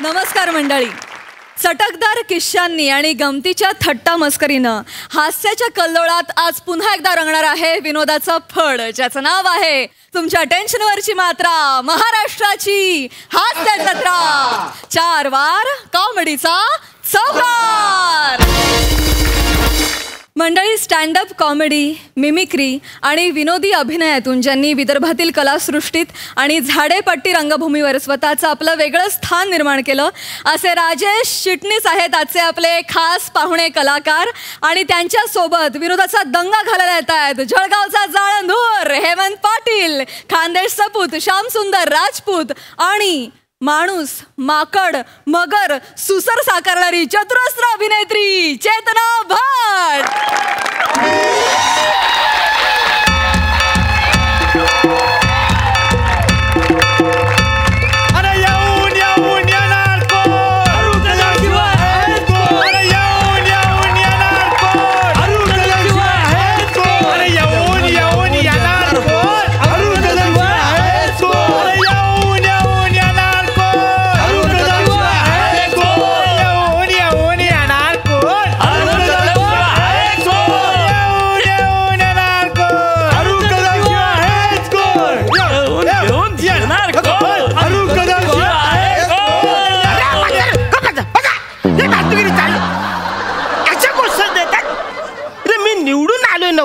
नमस्कार मंडळी. चटकदार किस्सांनी आणि गमतीच्या थट्टा मस्करीनं हास्याच्या कल्लोळात आज पुन्हा एकदा रंगणार आहे विनोदाचं फड, ज्याचं नाव आहे तुमच्या टेन्शनवरची मात्रा, महाराष्ट्राची हास्य जत्रा. 4 वार कॉमेडीचा चौकार. मंडळी, स्टँडअप कॉमेडी, मिमिक्री आणि विनोदी अभिनयातून ज्यांनी विदर्भातील कलासृष्टीत आणि झाडेपट्टी रंगभूमीवर स्वतःचं आपलं वेगळं स्थान निर्माण केलं असे राजेश चिटणीस आहेत आजचे आपले खास पाहुणे कलाकार. आणि त्यांच्यासोबत विनोदाचा दंगा घालायला येत आहेत जळगावचा जाळंधूर हेमंत पाटील, खानदेश सपूत श्यामसुंदर राजपूत आणि माणूस, माकड, मगर, सुसर साकारणारी चतुरस्र अभिनेत्री चेतना भट.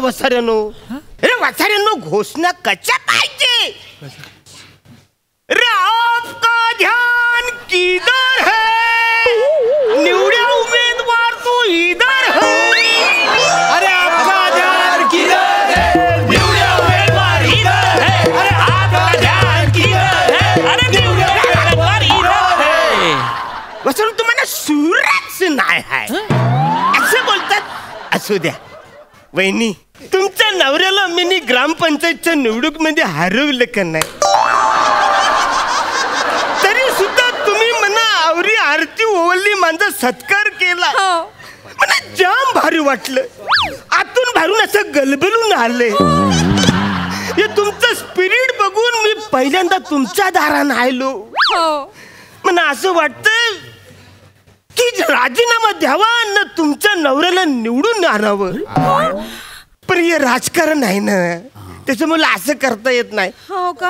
वसाऱ्यानो, अरे वसाऱ्यानो, घोषणा कशा पाहिजे रे? आपका ध्यान किधर है? निवड्या उमेदवार तो इधर है. अरे आपका ध्यान किधर है? निवड्या उमेदवार इधर है. अरे आपका ध्यान किधर है? अरे निवड्या उमेदवार इधर है. वसाऱ्यानो, तुम्हाला सूरच नाही आहे असं बोलतात. असू द्या वहिनी, तुमच्या नवऱ्याला मी ग्रामपंचायतच्या निवडणूक मध्ये हरवलं का नाही? तरी सुद्धा तुम्ही म्हणा आवरी आरती ओवळली, माझा सत्कार केला. मला जाम भारी वाटलं. आतून भरून असं गलबलून आले. हे तुमचं स्पिरिट बघून मी पहिल्यांदा तुमच्या दारानं आलो. मला असं वाटतं की राजीनामा द्यावा न तुमच्या नवऱ्याला निवडून आणावं. पण हे राजकारण आहे ना, त्याच्यामुळे असं करता येत नाही.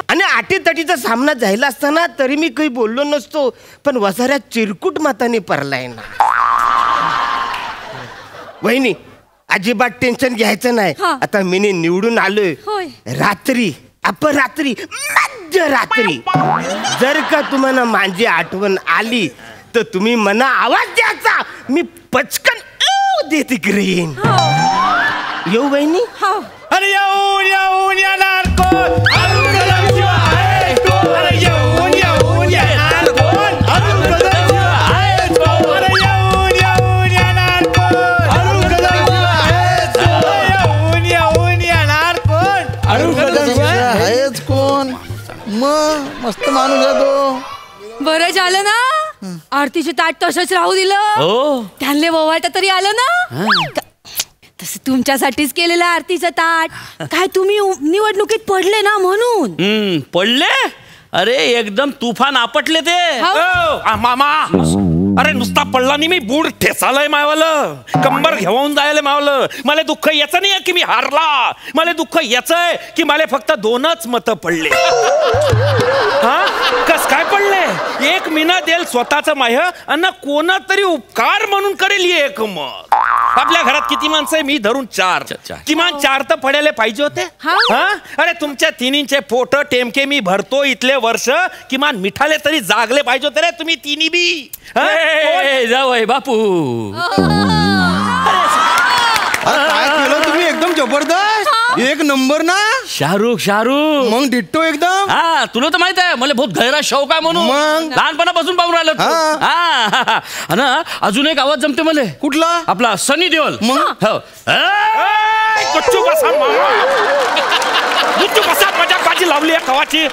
आणि आटीतटीचा सामना झाला असताना तरी मी काही बोललो नसतो, पण वसाऱ्यात चिरकुट मताने पडलाय ना. वहिनी, अजिबात टेन्शन घ्यायचं नाही. आता मी निवडून आलोय. रात्री, अपरात्री, मध्यरात्री जर का तुम्हाला माझी आठवण आली तर तुम्ही मना आवाज द्यायचा. मी पचकन देते ग्रेन. येऊ वहिनी? अरे येऊन येऊन येणार कोण? अरे येऊन येऊन येणार कोण? अरे येऊन येऊन येणार कोण? येऊन येऊन येणार कोण? आहेच कोण? मग मस्त माणूस आहे तो. बरं झालं ना आरतीचे ताट तसंच राहू दिलं. त्यांना ववाळता तरी आलं ना. तसं तुमच्यासाठीच केलेलं आरतीचं ताट. काय तुम्ही निवडणुकीत पडले ना म्हणून. पडले? अरे एकदम तुफान आपटले ते. मामा, अरे नुसता पडला नाही, मी बूड ठेसालय मायवालं, कंबर घेऊन जायला मावलं. मला दुःख याचं नाही की मी हारला, मला दुःख याचं आहे की मला फक्त 2च मतं पडले. हा कस काय पडले? एक मीना देल स्वतःचं माह्य अन्न कोणा तरी उपकार म्हणून करेल एक. मग आपल्या घरात किती माणसं आहे? मी धरून 4. किमान 4 तर पडायला पाहिजे होते. अरे तुमच्या तिन्हींचे फोटो टेमके मी भरतो इथले वर्ष, किमान मिठाले तरी जागले पाहिजे होते रे तुम्ही तिन्ही बी. जावय बापू, काय केलं तुम्ही? एकदम जबरदस्त, एक नंबर ना. शाहरुख मग डिट्टो एकदम. हा, तुला तर माहित आहे मला बहुत गैरा शौक आहे म्हणून. मग लहानपणापासून पाहून राहिलं तू. हा, अजून एक आवाज जमते मला. कुठला? आपला सनी देओल. मग मजाकबाजी लावली आहे कवाची.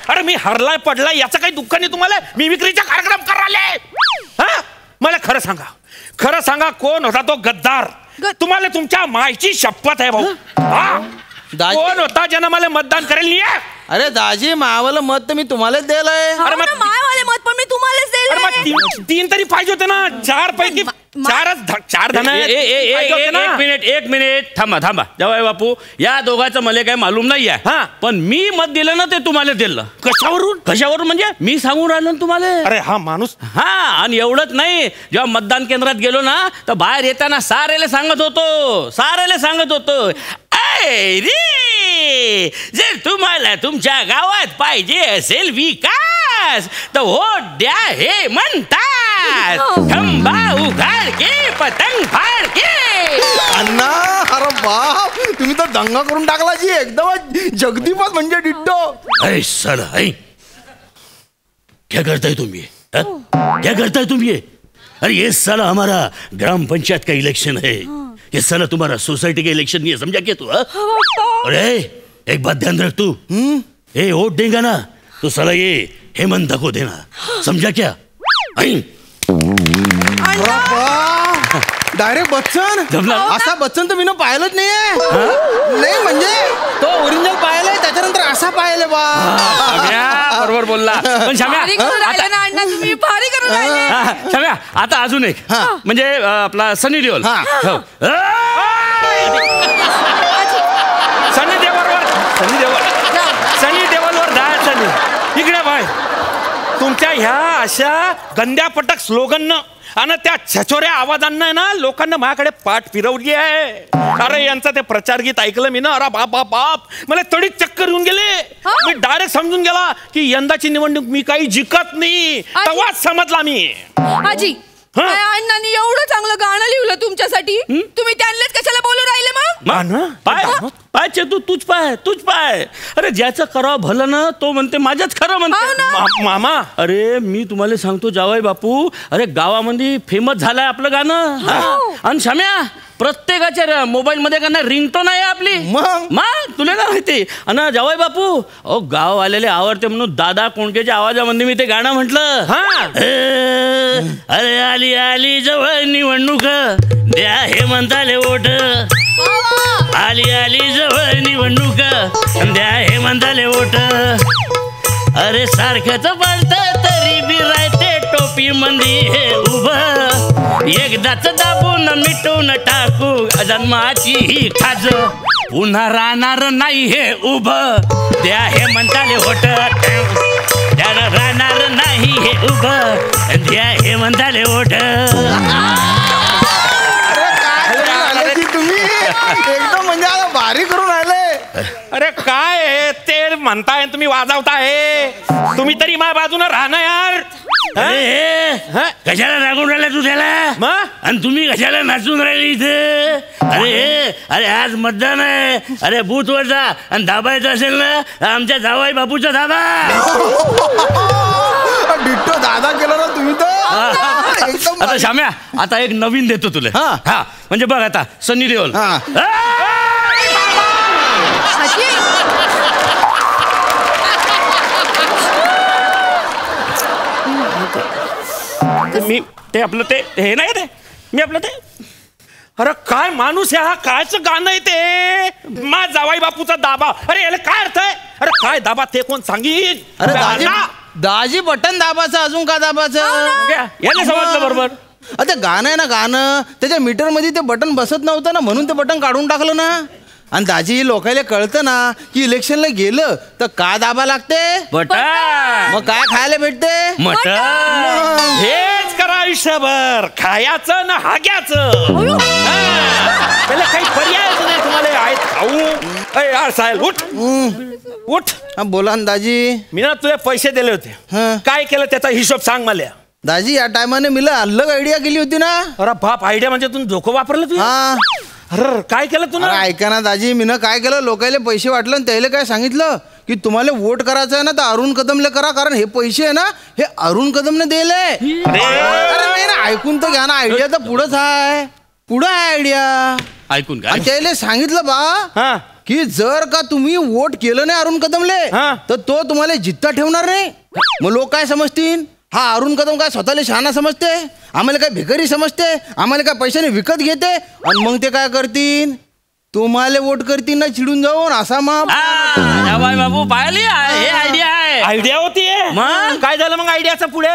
अरे मी हरलाय पडलाय याचं काही दुःख नाही तुम्हाला? मिमिक्रीचा कार्यक्रम करायला. मला खरं सांगा कोण होता तो गद्दार? तुम्हाला तुमच्या मायची शपथ आहे भाऊ. कोण होता ज्यानं मला मतदान करेल नाही? अरे दाजी, मावाला मत तर मी तुम्हालाच दिलंय. मायवाले मत पण मी तुम्हालाच दिलंय. तीन तरी पाहिजे होते ना. 4 पैकी 4 धन एक मिनिट थांबा जवाई बापू, या दोघांचं मला काही मालूम नाही आहे. हा. पण मी मत दिलं ना ते तुम्हाला दिलं. कशावरून म्हणजे मी सांगून राहिलो ना तुम्हाला. अरे हा माणूस. हा, आणि एवढंच नाही, जेव्हा मतदान केंद्रात गेलो ना तर बाहेर येताना सारेले सांगत होतो रे, जर तुम्हाला तुमच्या गावात पाहिजे असेल विकास तर वोट द्या हे म्हणतात. खंबा उघाड के पतंग फाड के. अण्णा, अरे बाप, तुम्ही तर दंगा करून टाकला जी एकदम जगदीपच म्हणजे डिट्टो. अरे साला, क्या करताय तुम्ही? क्या करताय तुम्ही? अरे ये साला हमारा ग्राम पंचायत का इलेक्शन है. ये साला तुम्हारा सोसाइटी का इलेक्शन नहीं है, समझा क्या तू? अरे एक बात ध्यान रख तू. ए वोट देगा ना तो साला ये हेमंत को देना, समझा क्या? डायरेक्ट बच्चन. जमला. असा बच्चन तर मी पाहिलंच नाहीये. नाही म्हणजे तो ओरिजिनल पाहिलंय, त्याच्यानंतर असा पाहिलंय बा. बरोबर बोलला. पण शाम्या, शाम्या आता अजून एक, म्हणजे आपला सनी देओल. सनी देओलवर जायचं इकडे बाय. तुमच्या ह्या अशा गंद्यापटक स्लोगननं आणि त्या छचोऱ्या आवाजांना ना लोकांना माझ्याकडे पाठ फिरवली आहे. अरे यांचं ते प्रचार गीत ऐकलं मी ना, अरे बाप बाप बाप, मला तडीत चक्कर येऊन गेले. मी डायरेक्ट समजून गेला की यंदाची निवडणूक मी काही जिंकत नाही. तेव्हाच समजला मी. आजी, अण्णांनी एवढं चांगलं गाणं लिहिलं तुमच्यासाठी, तुम्ही त्यांनाच कशाला बोलू राहिले मग? पाय चेतू, तूच पाय. अरे ज्याचं करावं भलं ना तो म्हणते माझ्याच खरं म्हणते. मामा, अरे मी तुम्हाला सांगतो जावाई बापू, अरे गावामध्ये फेमस झालंय आपलं गाणं. आणि शाम्या, प्रत्येकाच्या मोबाईल मध्ये का नाही रिंगटोन आहे आपली. मग तुला काय माहिती? आणि जावाई बापू, अहो गाव आलेले आवडते म्हणून दादा कोंडकेच्या आवाजामध्ये मी ते गाणं म्हटलं. अरे आली आली जवळ निवडणूक, द्या हे म्हणताले वोट. आली आली जवळ निवडणूक, द्या हे म्हणताले वोट. अरे सारखंच बोलत तरी बी राहते टोपी मंदी हे उभं. एकदाच दाबून मिटून टाकू जन्माची ही खाज, पुन्हा राहणार नाही हे उभं. द्या हे म्हणताले वोट, त्याला राहणार नाही हे उभं. द्या हे म्हणताले वोट. तुम्ही एकदम म्हणजे आता भारी करून राहिले. अरे काय ते म्हणताय तुम्ही वाजवताय, तुम्ही तरी माझ्या बाजूने राहणं यार. कशाला रागून राहिला तू त्याला? आणि तुम्ही कशाला नाचून राहिले इथे? अरे आज मतदान आहे. अरे बूथवर जा आणि दाबायचं असेल ना आमच्या जावाई बापूचा दादा. डिट्टो दादा केला ना तुम्ही तर. आता शाम्या, आता एक नवीन देतो तुला. हा म्हणजे बघ आता सनी देओल. मी ते आपलं ते हे नाही ते मी आपलं ते. अरे काय माणूस आहे हा, कायचं गाणं आहे ते? मा जावाई बापूचा दाबा. अरे याला काय अर्थ आहे? अरे काय दाबा ते कोण सांगीन? अरे दाजी बटन दाबाचं, अजून का दाबाचं? याला समजलं बरोबर. ते गाणं आहे ना गाणं, त्याच्या मीटर मध्ये ते बटन बसत नव्हतं ना, म्हणून ते बटन काढून टाकलं ना. आणि दाजी लोकायला कळतं ना की इलेक्शनला गेलं तर का दाबा लागते? बटन. मग काय खायला भेटते? मटन. हेच करा आयुष्यभर, खायचं ना हाग्याचं. त्याला काही पर्यायच नाही तुम्हाला. आहेत खाऊ. यार साहेब उठ उठ. बोला ना दाजी. मी ना तुझे पैसे दिले होते, काय केलं त्याचा हिशोब सांग मला. दाजी या टायमाने मी अलग आयडिया केली होती ना. अरे बाप, आयडिया म्हणजे तुम्ही धोको वापरलं तू? अरे काय केलं तू? ऐका ना दाजी, मी काय केलं, लोकायला पैसे वाटलं आणि त्याला काय सांगितलं की तुम्हाला वोट करायचं आहे ना तर अरुण कदमले करा, कारण हे पैसे आहे ना हे अरुण कदमने दिले. अरे ना ऐकून तर घ्या ना, आयडिया तर पुढंच आहे, पुढं आहे आयडिया. ऐकून का? त्याला सांगितलं बा की जर का तुम्ही वोट केलं नाही अरुण कदमले तर तो तुम्हाला जित्ता ठेवणार नाही. मग लोक काय समजतील? हा अरुण कदम काय स्वतःला शहाणा समजते, आम्हाला काय भिकारी समजते, आम्हाला काय पैशाने विकत घेते, आणि मग ते काय करतील? तुम्हाला वोट करतील ना चिडून जाऊन असा बाय बाबू पाहिली हे आयडिया आहे. आयडिया होती मग? काय झालं मग आयडियाचं पुढे?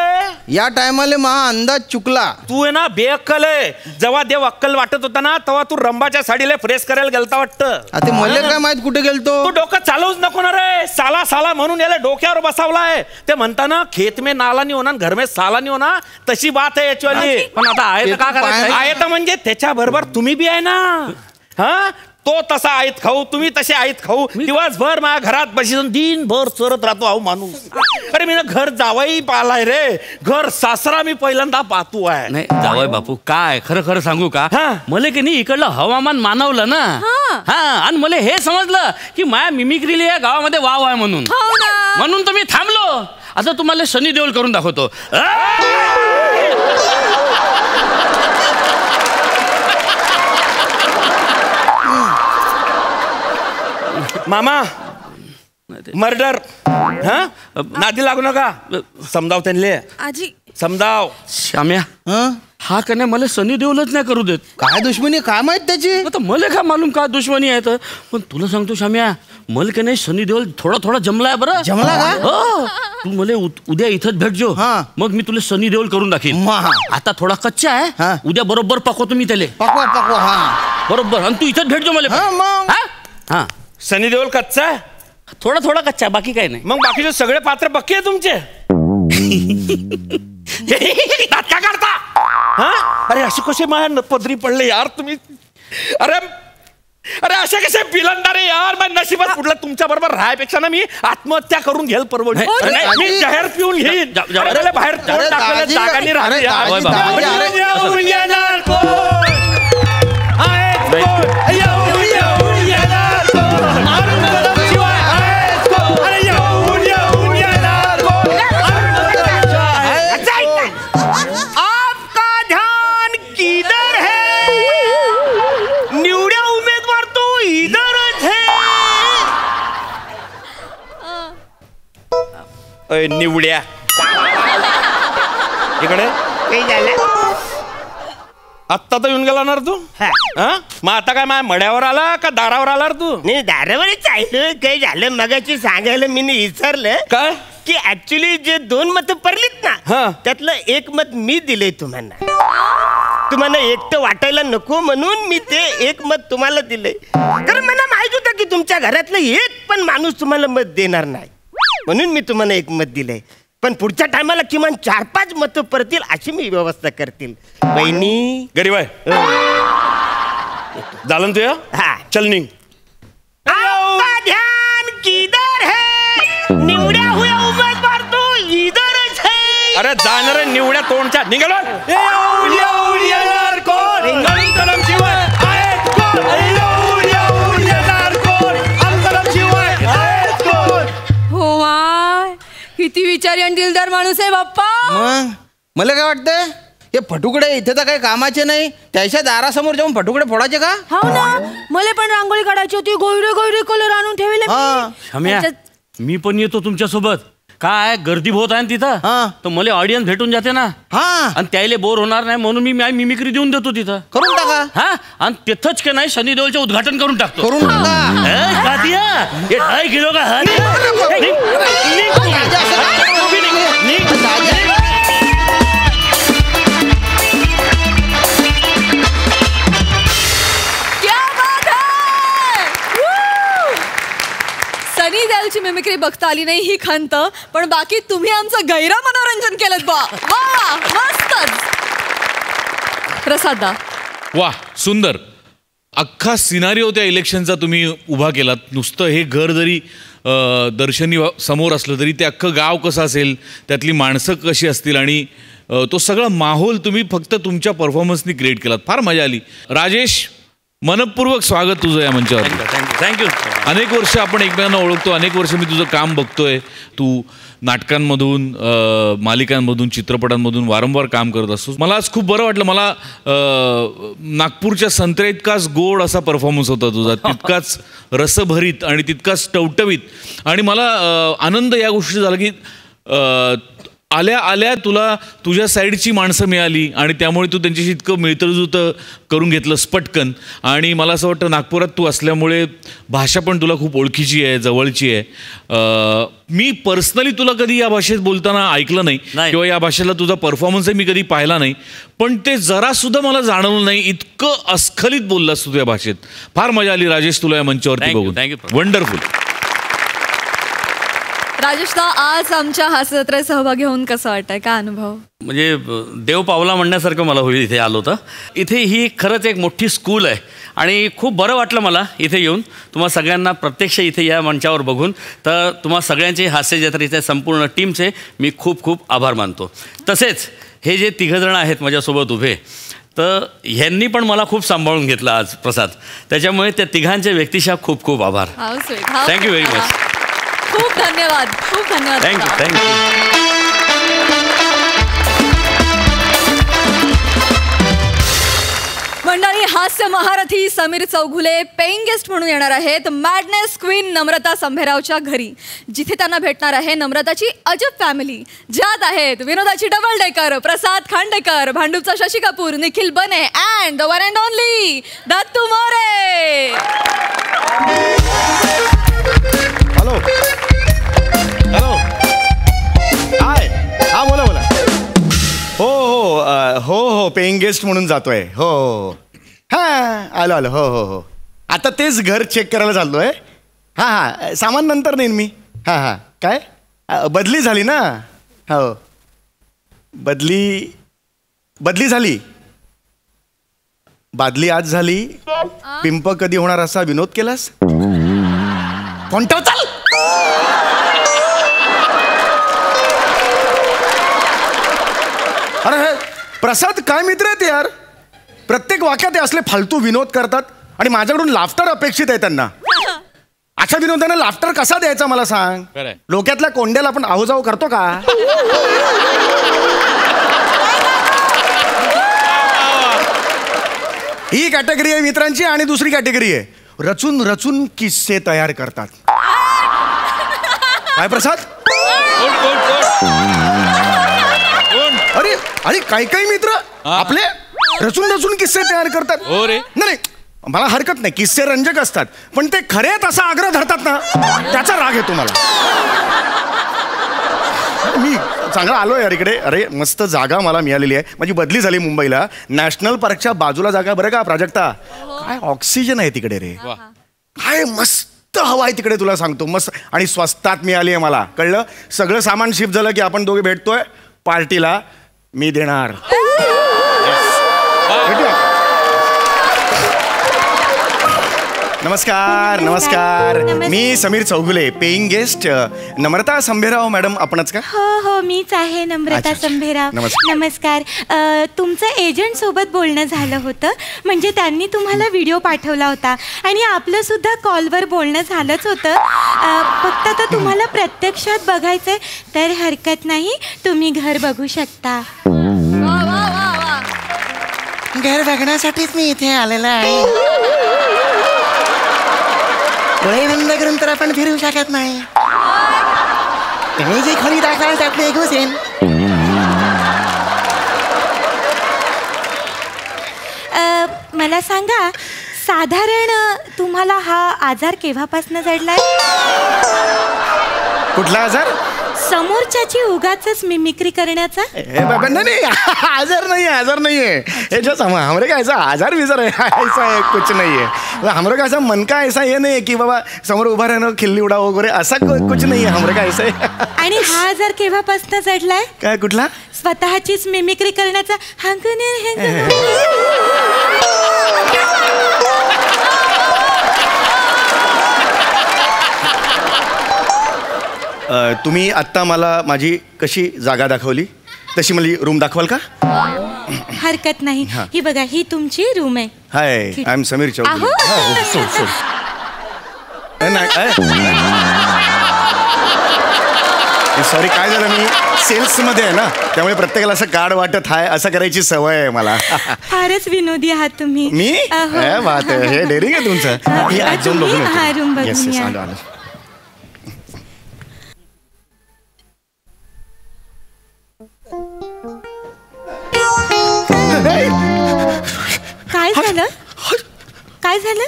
या टायमाला महा अंदाज चुकला. तू आहे ना बेअक्कल आहे. जेव्हा देव अक्कल वाटत होता ना तेव्हा तू रंबाच्या साडीला फ्रेश करायला गेलता वाटतं. आता मला काय माहित कुठे गेलतो. तू डोकं चालवूच नको ना रे. साला साला म्हणून याला डोक्यावर बसावलाय. ते म्हणताना खेत में नाला नहीं होना घर में साला नहीं होना तशी बात आहे याच्यावाली. पण आता आहे तर का करायचं? आहे तर म्हणजे त्याच्या बरोबर तुम्ही बी आहे ना. हा तो तसा आयत खाऊ तुम्ही तसे आयत खाऊ. दिवसभर माझ्या घरात बसून दिनभर चरत राहतो अहो माणूस. अरे मी ना घर जावाई पालाय रे. घर सासरा मी पहिल्यांदा पाहतो आहे. नाही जावय बापू काय खरं खरं सांगू का मला की नाही इकडलं हवामान मानवलं ना. हा आणि मला हे समजलं की माया मिमिक्रीला या गावामध्ये वाव आहे म्हणून. म्हणून तर मी थांबलो. आता तुम्हाला शनी देओल करून दाखवतो. मामा मर्डर नादी लागू नका. समजाव त्यांना आजी समजाव. श्याम्या हं? हा का नाही मला सनी देओलच नाही करू देत. काय दुश्मनी काय माहित त्याची. आता मला काय मालूम का दुश्मनी आहे तर. पण तुला सांगतो श्याम्या मला की नाही सनी देओल थोडा थोडा जमलाय बरं. जमला का? हो तू मला उद्या इथंच भेटजो. मग मी तुला सनी देओल करून दाखीन. आता थोडा कच्चा आहे. उद्या बरोबर पकवतो मी त्याला. पकवा हा बरोबर. आणि तू इथंच भेटजो मला. मग हा सनी देओल कच्चा आहे. थोडा थोडा कच्चा आहे बाकी काही नाही. मग बाकीचे सगळे पात्र पक्के आहे तुमचे. नाटका करता. हा अरे असे कसे माझ्या पदरी पडले यार तुम्ही. अरे अरे असे कसे बिलंदारे यार. माझ्या नशिबात कुठलं तुमच्या बरोबर राहायपेक्षा ना मी आत्महत्या करून घेईल परवडली. मी जहर पिऊन घेईन. बाहेर जागानी राहिले. निवड्या इकडे काही झालं आत्ता तर येऊन गेला ना तू. मग आता काय माझ्या मड्यावर आला का दारावर आला तू? नाही दारावरच आहे. काही झालं मगाची सांगायला मी विसरलं काय की ऍक्च्युली जे 2 मत पडलीत ना त्यातलं एक मत मी दिलंय तुम्हाला एकटं वाटायला नको म्हणून मी ते एक मत तुम्हाला दिलंय. कारण मला माहित होतं की तुमच्या घरातलं एक पण माणूस तुम्हाला मत देणार नाही म्हणून मी तुम्हाला एक मत दिलंय. पण पुढच्या टायमाला किमान 4-5 मत पडतील अशी मी व्यवस्था करतील. बहिणी गरीब आहे झालं तुझ्या. चल निघ. आपका ध्यान किधर है निवड्या हुआ उमेदवार तो इधरच है. अरे जाणार निवड्या तोंडच्या निघालो. किती विचारी आणि दिलदार माणूस आहे बाप्पा. मग मला काय वाटतंय हे फटुकडे इथे तर काही कामाचे नाही. त्याच्या दारासमोर जाऊन फटुकडे फोडायचे का? हो ना मला पण रांगोळी काढायची होती. गोयरे गोयरे कलर आणून ठेवले. मी पण येतो तुमच्या सोबत. काय गर्दी बहुत आहे तिथं तर मला ऑडियन्स भेटून जाते ना. आणि त्याला बोर होणार नाही म्हणून मी मिमिक्री देऊन देतो तिथं. करून टाका. हा आणि तिथंच का नाही शनी देओलचे उद्घाटन करून टाकतो. करून टाका. 2.5 किलो का सनी देओलची मिमिक्री बघता आली नाही ही खंत. पण बाकी तुम्ही आमचं गैर मनोरंजन केलं बा. वा मस्तच. प्रसादा वा सुंदर. अख्खा सिनारिओ त्या इलेक्शनचा तुम्ही उभा केलात. नुसतं हे घर जरी दर्शनी समोर असलं तरी ते अख्खं गाव कसं असेल त्यातली माणसं कशी असतील आणि तो सगळा माहोल तुम्ही फक्त तुमच्या परफॉर्मन्सनी क्रिएट केलात. फार मजा आली. राजेश मनपूर्वक स्वागत तुझं या मंचावर. थँक्यू. अनेक वर्ष आपण एकमेकांना ओळखतो. अनेक वर्ष मी तुझं काम बघतोय. तू नाटकांमधून मालिकांमधून चित्रपटांमधून वारंवार काम करत असतो. मला आज खूप बरं वाटलं. मला नागपूरच्या संत्र्या इतकाच गोड असा परफॉर्मन्स होता तुझा. तितकाच रसभरीत आणि तितकाच टवटवीत. आणि मला आनंद या गोष्टी झाला की आल्या आल्या तुला तुझ्या साईडची माणसं मिळाली आणि त्यामुळे तू त्यांच्याशी इतकं मिळतंजुळतं करून घेतलंस पटकन. आणि मला असं वाटतं नागपुरात तू असल्यामुळे भाषा पण तुला खूप ओळखीची आहे, जवळची आहे. मी पर्सनली तुला कधी या भाषेत बोलताना ऐकलं नाही किंवा या भाषेला तुझा परफॉर्मन्सही मी कधी पाहिला नाही, पण ते जरासुद्धा मला जाणवलं नाही. इतकं अस्खलित बोललास तू या भाषेत. फार मजा आली राजेश तुला या मंचावरती बघून. वंडरफुल. राजेशदा, आज आमच्या हास्यजत्रेत सहभागी होऊन कसं वाटतंय? काय अनुभव? म्हणजे देव पावला म्हणण्यासारखं मला होईल इथे आलो तर. इथे ही खरंच एक मोठी स्कूल आहे आणि खूप बरं वाटलं मला इथे येऊन. तुम्हा सगळ्यांना प्रत्यक्ष इथे या मंचावर बघून. तर तुम्हा सगळ्यांचे हास्यजत्रेच्या संपूर्ण टीमचे मी खूप खूप आभार मानतो. तसेच हे जे तिघंजणं आहेत माझ्यासोबत उभे, तर ह्यांनी पण मला खूप सांभाळून घेतलं आज प्रसाद. त्याच्यामुळे त्या तिघांच्या व्यक्तिशः खूप खूप आभार. Thank you very much. खूप धन्यवाद. खूप धन्यवाद. थँक्यू. मंडळी, हास्य महारथी समीर चौघुले पेइंग गेस्ट म्हणून येणार आहेत मॅडनेस क्वीन नम्रता संभेरावच्या घरी, जिथे त्यांना भेटणार आहे नम्रताची अजब फॅमिली, ज्यात आहेत विनोदाची डबल डेकर प्रसाद खांडेकर, भांडूपचा शशी कपूर, निखिल बने and the one and only Dattu More. Hello hello hi. हा बोला बोला. हो हो हो हो पेइंग गेस्ट म्हणून जातोय. हो हो हां आलो आलो. हो हो हो आता तेच घर चेक करायला चाललोय. हां हां सामान नंतर नेईन मी. हां हां काय बदली झाली ना? हो बदली झाली. बादली आज झाली. पिंप कधी होणार असा विनोद केलास? कोणता चाल. अरे हे प्रसाद काय मित्र आहेत यार. प्रत्येक वाक्यात ते असले फालतू विनोद करतात आणि माझ्याकडून लाफ्टर अपेक्षित आहे त्यांना. अशा विनोदांना लाफ्टर कसा द्यायचा मला सांग. डोक्यातल्या कोंड्याला आपण आहोजाव करतो का? ही कॅटेगरी आहे मित्रांची. आणि दुसरी कॅटेगरी आहे रचून रचून किस्से तयार करतात. काय प्रसाद? अरे अरे काही काही मित्र आपले रचून रचून किस्से तयार करतात. नाही मला हरकत नाही, किस्से रंजक असतात, पण ते खरे तसा आग्रह धरतात ना, त्याचा राग येतो मला. मी चांगला आलोय यार इकडे. अरे मस्त जागा मला मिळालेली आहे. माझी बदली झाली मुंबईला. नॅशनल पार्कच्या बाजूला जागा बरं का प्राजक्ता. काय ऑक्सिजन आहे तिकडे रे. काय मस्त हवा आहे तिकडे तुला सांगतो. मस्त आणि स्वस्तात मिळाली आहे मला. कळलं. सगळं सामान शिफ्ट झालं की आपण दोघे भेटतोय पार्टीला. मी देणार. नमस्कार नमस्कार. मी समीर चौघुले पेइंग गेस्ट. नम्रता संभेराव मॅडम आपणच का? हो हो मीच आहे नम्रता संभेराव. नमस्कार. तुमचं एजंट सोबत बोलणं झालं होतं. म्हणजे त्यांनी तुम्हाला व्हिडिओ पाठवला होता आणि आपलं सुद्धा कॉलवर बोलणं झालंच होतं. फक्त आता तुम्हाला प्रत्यक्षात बघायचंय तर हरकत नाही, तुम्ही घर बघू शकता. घर बघण्यासाठीच मी इथे आलेला आहे. डोळे बंद करून तर आपण फिरू शकत नाही. तुम्ही जी खोली दाखवाल त्यात मी घुसेन. मला सांगा, साधारण तुम्हाला हा आजार केव्हापासून जडलाय? कुठला आजार? समोरच्याची उगाच मिमिक्री करण्याचा. नहीं आजार नहीं है, आजार नहीं है. हमरे का ऐसा आजार विजार है ऐसा है कुछ नहीं है. हमरे का ऐसा मन का ऐसा ये नहीं है कि बाबा समोर उभा राहणं खिल्ली उडा वगैरे असा कुछ नहीं है. हमरे का ऐसा है. आणि हा आजार केव्हापासून जडलाय? काय कुठला? स्वतःचीच मिमिक्री करण्याचा. तुम्ही आत्ता मला माझी कशी जागा दाखवली तशी मला रूम दाखवाल का? हरकत नाही. ही बघा, ही तुमची रूम आहे. Hi I am Sameer Chaudhary. Sorry काय झालं, मी सेल्समध्ये आहे ना, त्यामुळे प्रत्येकाला असं कार्ड वाटत हाय असं करायची सवय आहे मला. फारच विनोदी आहात तुम्ही. मी बात आहे, हे डेअरिंग आहे तुमचं. रूम बघून. काय झालं? काय झालं?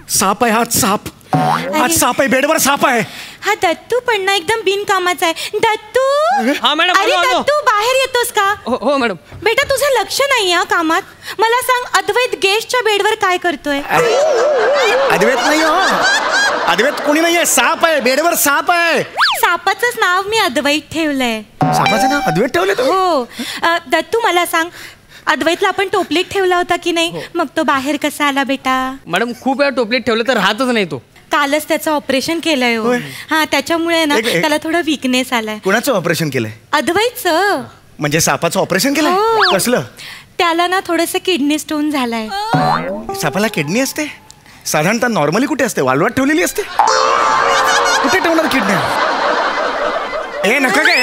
साप आहे, हात साप. आज साप आहे, बेडवर साप आहे. हा दत्तू पण ना एकदम बिनकामाचा आहे. दत्तू, हा मॅडम. अरे दत्तू बाहेर येतोस का? हो मॅडम. बेटा तुझं लक्ष नाही या कामात. मला सांग, अद्वैत गेस्टच्या बेडवर काय करतोय? अद्वैत नाही हो, अद्वैत कोणी नाहीये, साप आहे, बेडवर साप आहे. सापाचंच नाव मी अद्वैत ठेवलंय. सापाचं नाव अद्वैत ठेवलं? हो. दत्तू मला सांग, अद्वैतला आपण टोपलीत ठेवला होता की नाही? मग तो बाहेर कसा आला बेटा? मॅडम खूप वेळा टोपलीत ठेवलं तर राहतच नाही तो. कालच त्याचं ऑपरेशन केलंय हो. हा त्याच्यामुळे ना त्याला थोडा विकनेस आलाय. कोणाचं ऑपरेशन केलंय? अद्वैतचं. म्हणजे सापाचं ऑपरेशन केलंय? कसलं? त्याला ना थोडस किडनी स्टोन झालाय. सापाला किडनी असते? साधारणतः नॉर्मली कुठे असते? वालवाट ठेवलेली असते? कुठे ठेवणार किडनी? ए नका काय,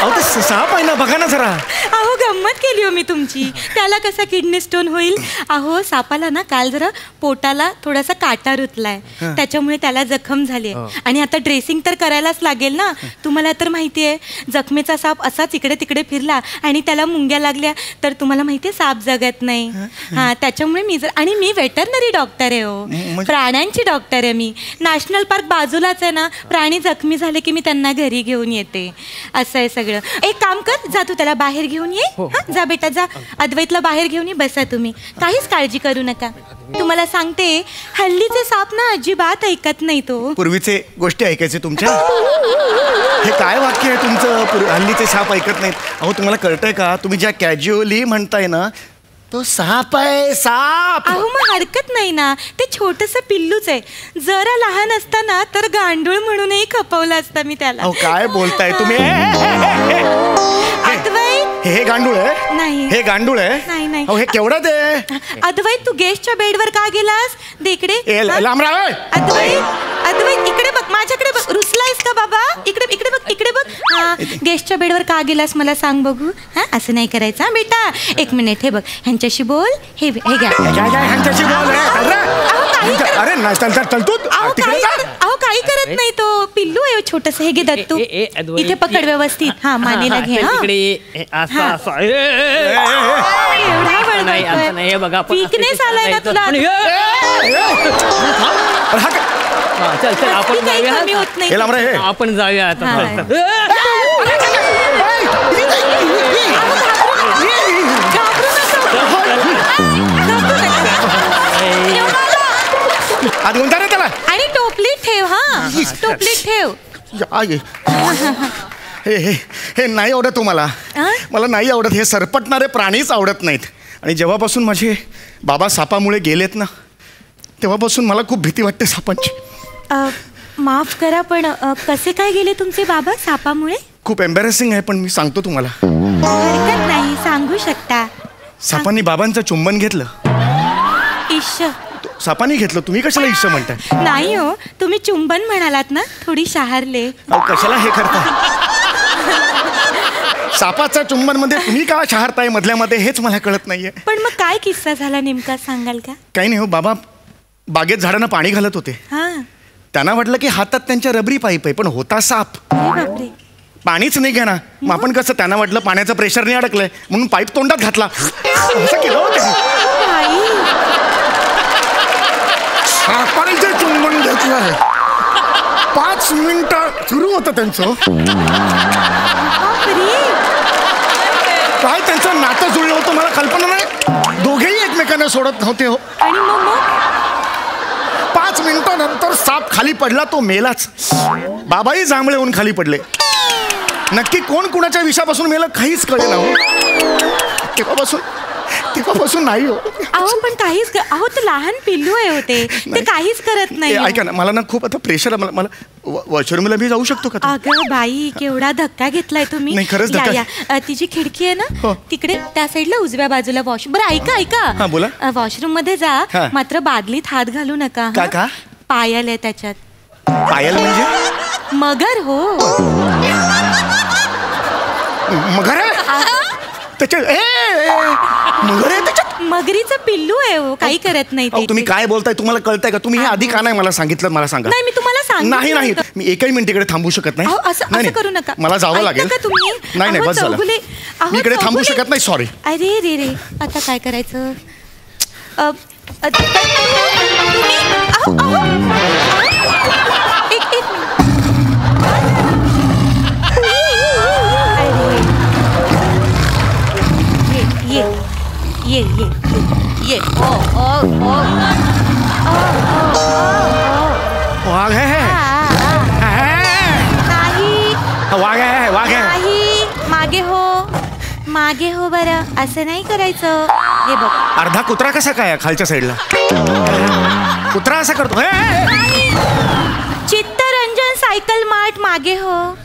अहो ते साप आहे ना, बघा ना जरा. अहो गंमत केली हो मी तुमची. त्याला कसा किडनी स्टोन होईल? अहो सापाला ना काल जरा पोटाला थोडासा काटा रुतलाय, त्याच्यामुळे त्याला जखम झाली. आणि आता ड्रेसिंग तर करायलाच लागेल ना. तुम्हाला तर माहितीये, जखमेचा साप असाच इकडे तिकडे फिरला आणि त्याला मुंग्या लागल्या तर तुम्हाला माहितीये साप जगत नाही. हा त्याच्यामुळे मी आणि मी वेटरनरी डॉक्टर आहे हो, प्राण्यांची डॉक्टर आहे मी. नॅशनल पार्क बाजूलाच आहे ना, प्राणी जखमी झाले की मी त्यांना घरी घेऊन येते. असं आहे सगळं. एक काम कर, जा तू त्याला बाहेर घेऊन ये. जा बेटा जा, अद्वैतला बाहेर घेऊन ये. बसा तुम्ही, काहीच काळजी करू नका. तुम्हाला सांगते, हल्लीचे साप ना अजिबात ऐकत नाही तो. पूर्वीचे गोष्टी ऐकायचे तुमच्या? हे काय वाक्य आहे तुमचं? हल्लीचे साप ऐकत नाहीत. अहो तुम्हाला कळतंय का? तुम्ही ज्या कॅज्युअली म्हणताय ना, तो साप आहे, साप. अहो मग हरकत नाही ना, ते छोटस पिल्लूच आहे. जरा लहान असताना तर गांडूळ म्हणूनही खपवलं असतं मी त्याला. अहो काय बोलताय तुम्ही? अद्वैत, हे गांडूळ आहे? नाही. हे गांडूळ आहे? नाही नाही. अहो हे केवढं ते? अद्वैत तू गेस्टच्या बेडवर का गेलास? दे इकडे. लांबराव. अद्वैत, अद्वैत इकडे बघ, माझ्याकडे बघ. रुसलायस का बाबा? इकडे इकडे बघ, इकडे बघ. हा गेस्टच्या बेडवर का गेलास मला सांग बघू. हा असं नाही करायचं बेटा. एक मिनिट, हे बघ ह्यांच्याशी बोल. हे घ्या. ह्यांच्याशी बोल. अरे नाही चल तू अहो काही करत नाही तो. पिल्लू आहे छोटस. हे घे दत्तू, इथे पकड व्यवस्थित. हा मानेला घे. वीकनेस आलाय ना तुला? चल चल आपण जाऊया. आपण जाऊया आता. त्याला आणि टोपलीत ठेव. हा टोपलीत ठेव. हे नाही आवडत तुम्हाला? मला नाही आवडत. हे सरपटणारे प्राणीच आवडत नाहीत. आणि जेव्हापासून माझे बाबा सापामुळे गेलेत ना, तेव्हापासून मला खूप भीती वाटते सापांची. माफ करा पण कसे काय गेले तुमचे बाबा सापामुळे? खूप एम्बॅरेसिंग आहे पण मी सांगतो तुम्हाला. हरकत नाही, सांगू शकता. सापांनी बाबांचं चुंबन घेतलं. इश्श. सापानी घेतलं, तुम्ही कशाला इश्श म्हणताय? नाही हो, तुम्ही चुंबन म्हणालात ना, थोडी शहारले. कशाला हे करताय? सापाच्या चुंबन मध्ये तुम्ही का शहारताय मधल्यामध्ये, हेच मला कळत नाहीये. पण मग काय किस्सा झाला नेमका सांगाल का? काही नाही हो, बाबा बागेत झाडांना पाणी घालत होते. त्यांना वाटलं की हातात त्यांच्या रबरी पाईप आहे, पण होता साप. पाणीच नाही घेणार. मग आपण कसं, त्यांना वाटलं पाण्याचं प्रेशर नाही अडकलंय म्हणून पाईप तोंडात घातला. असं केलं होतं. सापांचे चुंबन घेतलंय. 5 मिनिटं सुरू होतं त्यांचं. काय त्यांचं नातं जुळलं होतं मला कल्पना नाही. दोघेही एकमेकांना सोडत नव्हते हो. 5 मिनिटानंतर साप खाली पडला, तो मेलाच. बाबाही जांभळे होऊन खाली पडले. नक्की कोण कुणाच्या विषापासून मेलं काहीच कळे ना हो. तेव्हापासून नाही हो. अहो पण काहीच, अहो ते लहान पिल्लू आहे होते, ते काहीच करत नाही. ऐका ना, मला ना खूप आता प्रेशर आहे. मला वॉशरूमला मी जाऊ शकतो का? अगं बाई, केवढा धक्का घेतलाय तुम्ही. नाही खरंच धक्का. तिची खिडकी आहे ना तिकडे, त्या साईडला उजव्या बाजूला वॉश. बरं ऐका बोला. वॉशरूम मध्ये जा, मात्र बादलीत हात घालू नका. का? पायल आहे त्याच्यात. पायल म्हणजे? मगर हो. मगर आहे त्याच्यात? मगर आहे त्याच्यात? मगरीचं पिल्लू आहे हो, काही करत नाही. तुम्ही काय बोलताय? तुम्हाला कळतंय का? तुम्ही हे आधी का नाही मला सांगितलं? मला सांगा. नाही, मी तुम्हाला नाही नाही मी एकही मिनिट इकडे थांबू शकत नाही. असं करू नका. मला जावं लागेल. तुम्ही नाही बस झालं. मी इकडे थांबू शकत नाही. सॉरी. अरे रे रे आता काय करायचं. ये वाघ है. वाघ है. वाघ है. नाही मागे हो बरं. असं नाही करायचं. हे बघ अर्धा कुत्रा कसा काय खालच्या साईडला कुत्रा असा करतो. चित्तरंजन सायकल मार्ट मागे हो.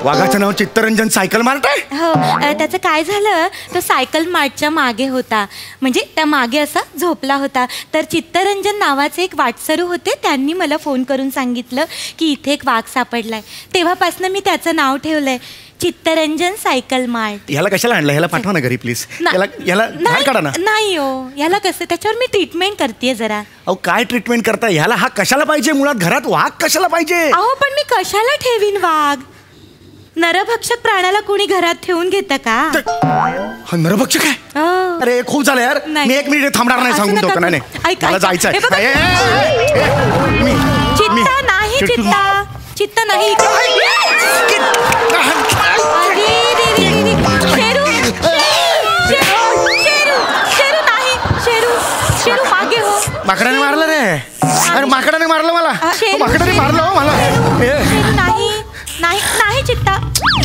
वाघाचं नाव चित्तरंजन सायकल मार्ट आहे. हो त्याचं काय झालं तो सायकल मार्टच्या मागे होता. म्हणजे त्या मागे असा झोपला होता. तर चित्तरंजन नावाचे एक वाटसरू होते. त्यांनी मला फोन करून सांगितलं की इथे एक वाघ सापडलाय. तेव्हापासून मी त्याचं नाव ठेवलंय चित्तरंजन सायकल मार्ट. ह्याला कशाला आणलं. ह्याला पाठवा ना घरी प्लीज. ह्याला बाहेर काढा ना. नाही हो ह्याला कसं त्याच्यावर मी ट्रीटमेंट करतेय जरा. अहो काय ट्रीटमेंट करता. ह्याला हा कशाला पाहिजे मुळात. घरात वाघ कशाला पाहिजे. अहो पण मी कशाला ठेवीन वाघ. नरभक्षक प्राण्याला कोणी घरात ठेवून घेतं का. नरभक्षक आहे. अरे खूप झालं यार. मी एक मिनिट थांबणार नाही. सांगून ठेवतो. नाही मला जायचं आहे. चित्ता नाही चित्ता नाही. शेरू मागे हो. माकडाने मारलं रे. अरे माकडाने मारलं मला. माकडाने मारलं हो मला. नाही चित्ता.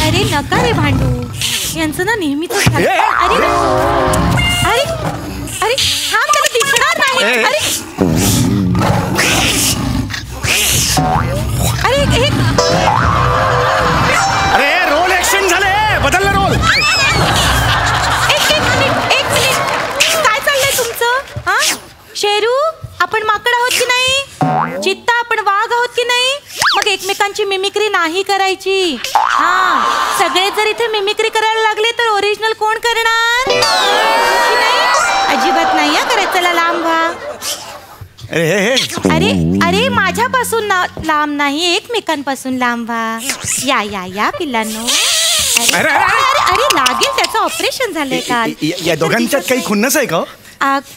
अरे नका रे भांडू. यांचं ना नेहमीच. अरे हा त्याला दिसणार नाही. अरे रोल ऍक्शन झाले. बदललं रोल. एक मिनिट काय चाललंय तुमचं. शेरू आपण माकड आहोत की नाही. चित्ता आपण वाघ आहोत की नाही. मग एकमेकांची मिमिक्री नाही करायची. सगळे जर इथे मिमिक्री करायला लागले तर ओरिजिनल कोण करणार. अजिबात नाही करायचं. चला लांब व्हा. अरे माझ्यापासून लांब नाही एकमेकांपासून लांब व्हा. या पिल्लांनो. अरे लागेल त्याचं ऑपरेशन झालंय का. या दोघांच्यात काही खुन्नस आहे का.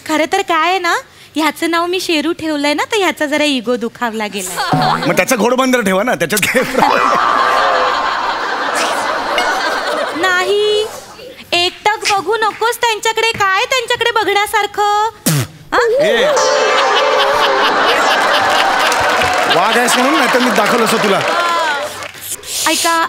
खरं तर काय आहे ना ह्याचं नाव मी शेरू ठेवलंय ना तर ह्याचा जरा इगो दुखावला गेला. मग त्याचा घोडबंदर ठेवा ना. त्याच्यात काय नाही. एकटक बघू नकोस त्यांच्याकडे. काय त्यांच्याकडे बघण्यासारखं. वाघ आहेस म्हणून नाही तर मी दाखवलं असं तुला.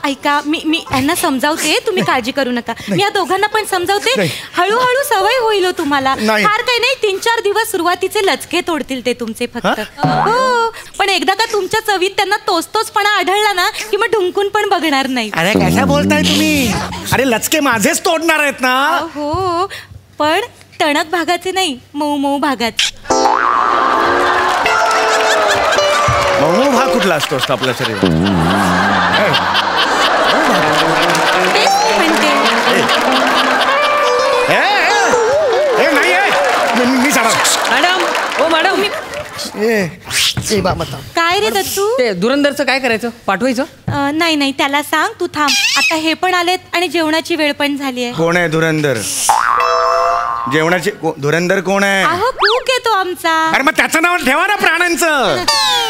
ऐका मी यांना समजावते. तुम्ही काळजी करू नका. मी या दोघांना पण समजावते. हळूहळू सवय होईल तुम्हाला. फार काही नाही 3-4 दिवस सुरुवातीचे लचके तोडतील ते तुमचे फक्त. हो पण एकदा का तुमच्या चवीत त्यांना तोचपणा आढळला ना की मग ढुंकून पण बघणार नाही. अरे कशा बोलताय तुम्ही. अरे लचके माझेच तोडणार आहेत ना. हो पण टणक भागाचे नाही मऊ भागाचे. मऊ भाग कुठला असतो आपल्या शरीरात. मॅडम काय रे दत्तू. ते धुरंधरचं काय करायचं. पाठवायचं. नाही त्याला सांग तू थांब. आता हे पण आलेत आणि जेवणाची वेळ पण झाली आहे. कोण आहे धुरंधर. जेवणाची धुरंधर कोण आहे. अहो कूक आहे तो आमचा. अरे मग त्याचं नाव ठेवा ना प्राण्यांचं.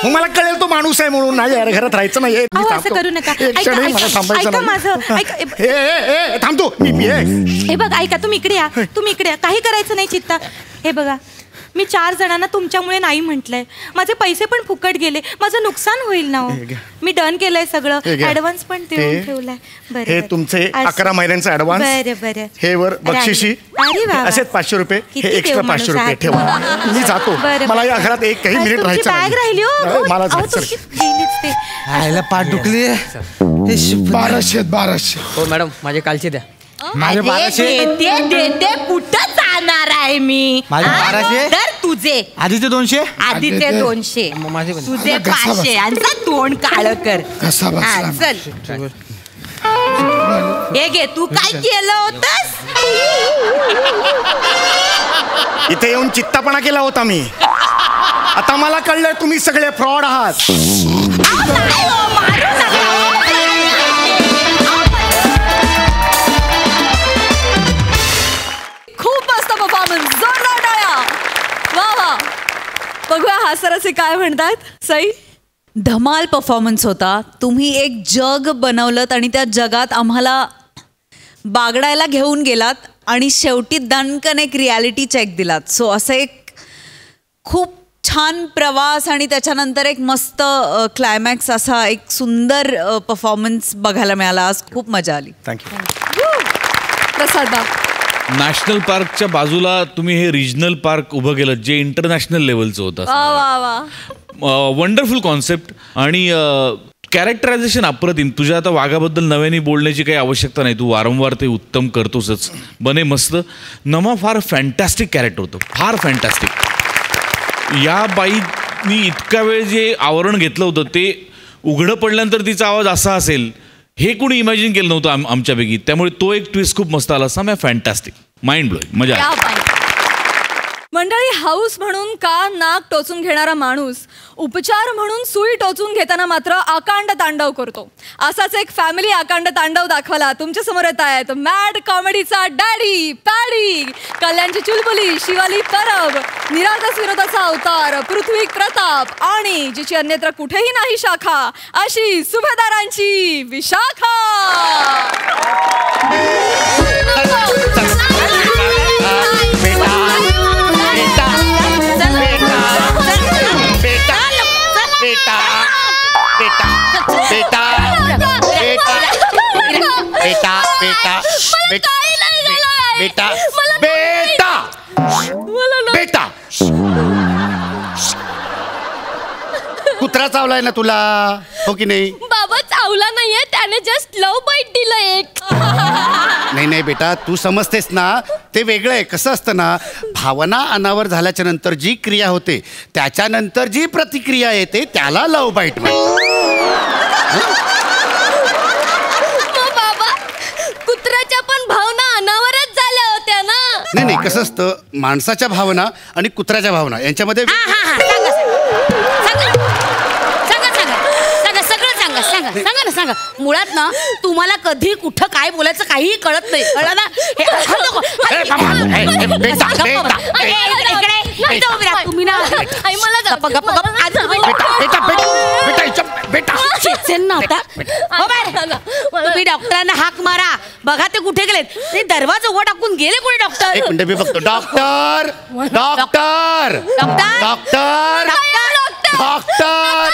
मग मला कळेल तो माणूस आहे म्हणून. नाही यार घरात राहायचं नाही. असं करू नका. ऐका माझं. थांब तू. हे बघ ऐका तुम्ही इकडे या. काही करायचं नाही चित्ता. हे बघा मी 4 जणांना तुमच्यामुळे नाही म्हटलंय. माझे पैसे पण फुकट गेले. माझं नुकसान होईल ना. मी डन केलंय सगळं. ऍडव्हान्स पण देऊन ठेवलाय. हे तुमचे 11 महिन्यांचा ऍडव्हान्स. बरं हे वर बक्षिशी असेच 500 रुपये. हे एक्स्ट्रा 500 रुपये ठेवा. मी जातो. मला या घरात एकही मिनिट राहायचं नाही. बॅग राहिली हो. मला पाठ दुखली. 1200. हो मॅडम माझे कालचे द्या. माझे 1200 देते. कुठं जाणार आहे मी. माझे 1200 तर तुझे आधीचे 200. आधीचे 200 माझे तुझे 500 आणि तोंड काळ कर. चल हे घे. तू काय केलं होतस. इथे येऊन चित्तापणा केला होता मी. आता मला कळलंय तुम्ही सगळे फ्रॉड आहात. खूप मस्त परफॉर्मन्स, जोरदार टाळ्या. वा वा. बघूया हास्यरसिक असे काय म्हणतात. सई, धमाल परफॉर्मन्स होता. तुम्ही एक जग बनवलं आणि त्या जगात आम्हाला बागडायला घेऊन गेलात आणि शेवटी दणकन एक रियालिटी चेक दिलात. सो असं एक खूप छान प्रवास आणि त्याच्यानंतर एक मस्त क्लायमॅक्स असा एक सुंदर परफॉर्मन्स बघायला मिळाला. आज खूप मजा आली. थँक्यू. प्रसाद, नॅशनल पार्कच्या बाजूला तुम्ही हे रिजनल पार्क उभं केलं जे इंटरनॅशनल लेवलचं होतं. वा वा वा. वंडरफुल कॉन्सेप्ट आणि कॅरेक्टरायझेशन अप्रतिम. तुझ्या आता वाघाबद्दल नव्याने बोलण्याची काही आवश्यकता नाही, तू वारंवार ते उत्तम करतोसच. बने मस्त. नमा फार फॅन्टॅस्टिक कॅरेक्टर होतं, फार फॅन्टॅस्टिक. या बाईनी इतका वेळ जे आवरण घेतलं होतं ते उघडं पडल्यानंतर तिचा आवाज असा असेल हे कोणी इमॅजिन केलं नव्हतं आमच्यापैकी. त्यामुळे तो एक ट्विस्ट खूप मस्त आला. असा फॅन्टॅस्टिक, माइंड ब्लोईंग, मजा आली. मंडळी, हाऊस म्हणून का नाक टोचून घेणारा माणूस उपचार म्हणून सुई टोचून घेताना मात्र आकांड तांडव करतो. असाच एक फॅमिली आकांड तांडव दाखवला तुमच्या समोर येत आहेत मॅड कॉमेडीचा डॅडी पॅडी, कल्याणची चुलबुली शिवाली परब, निरागस विनोदाचा अवतार पृथ्वी प्रताप आणि जिची अन्यत्र कुठेही नाही शाखा अशी सुभेदारांची विशाखा. बेटा बेटा बेटा बेटा बेटा बेटा बेटा बेटा कुत्रा चावलाय ना तुला, हो की नाही? बाबा चावला नाहीये, त्याने जस्ट लव बाईट दिलं एक. नाही नाही बेटा, तू समजतेस ना, ते वेगळं आहे. कसं असतं ना, भावना अनावर झाल्याच्या नंतर जी क्रिया होते त्याच्यानंतर जी प्रतिक्रिया येते त्याला लव बाईट म्हणतात. बाबा, कुत्र्याच्या पण भावना अनावरच झाल्या होत्या ना. नाही नाही, कसं असतं, माणसाच्या भावना आणि कुत्र्याच्या भावना यांच्यामध्ये सांगा ना, सांगा. मुळात ना तुम्हाला कधी कुठं काय बोलायचं काहीही कळत नाही, कळलं ना? तुम्ही ना तुम्ही डॉक्टरांना हाक मारा, बघा ते कुठे गेलेत. ते दरवाजा उभा टाकून गेले कोणी डॉक्टर? एक मिनिट मी बघतो. डॉक्टर डॉक्टर डॉक्टर डॉक्टर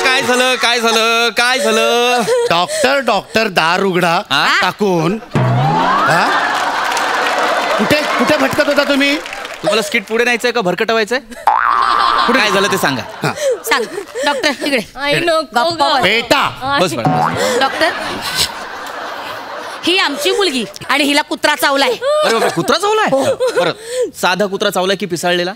काय झालं काय झालं काय झालं? डॉक्टर डॉक्टर दार उघडा टाकून. कुठे कुठे भटकत होता तुम्ही? तुम्हाला स्किट पुढे न्यायचंय का भरकटवायचंय? कुठे काय झालं ते सांगा. सांग डॉक्टर. तिकडे बेटा बस डॉक्टर, ही आमची मुलगी आणि हिला कुत्रा चावलाय. अरे बाबा, कुत्रा चावलाय? बरं, साधा कुत्रा चावलाय की पिसाळलेला?